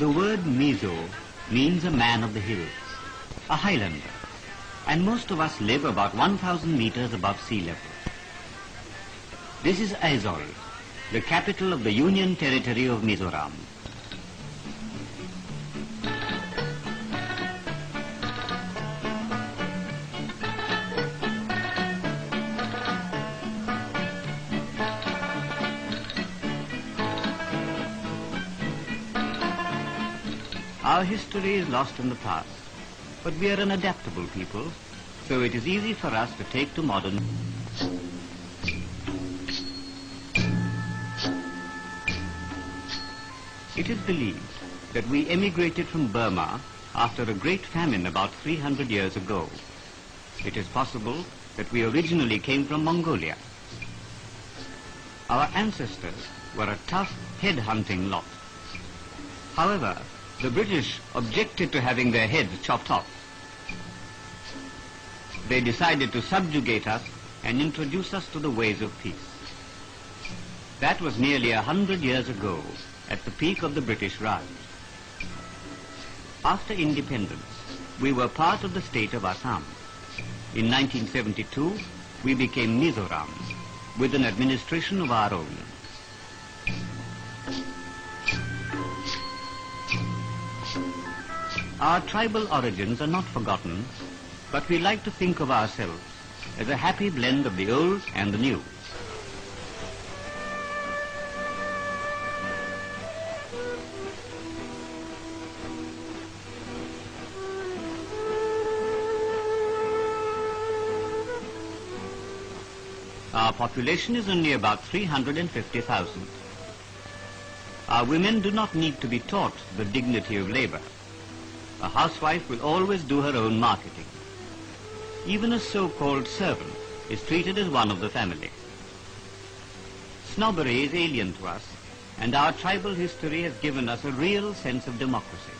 The word Mizo means a man of the hills, a highlander, and most of us live about 1,000 meters above sea level. This is Aizawl, the capital of the Union Territory of Mizoram. Our history is lost in the past, but we are an adaptable people, so it is easy for us to take to modern. It is believed that we emigrated from Burma after a great famine about 300 years ago. It is possible that we originally came from Mongolia. Our ancestors were a tough, head-hunting lot. However, the British objected to having their heads chopped off. They decided to subjugate us and introduce us to the ways of peace. That was nearly 100 years ago, at the peak of the British Raj. After independence, we were part of the state of Assam. In 1972, we became Mizoram, with an administration of our own. Our tribal origins are not forgotten, but we like to think of ourselves as a happy blend of the old and the new. Our population is only about 350,000. Our women do not need to be taught the dignity of labor. A housewife will always do her own marketing. Even a so-called servant is treated as one of the family. Snobbery is alien to us, and our tribal history has given us a real sense of democracy.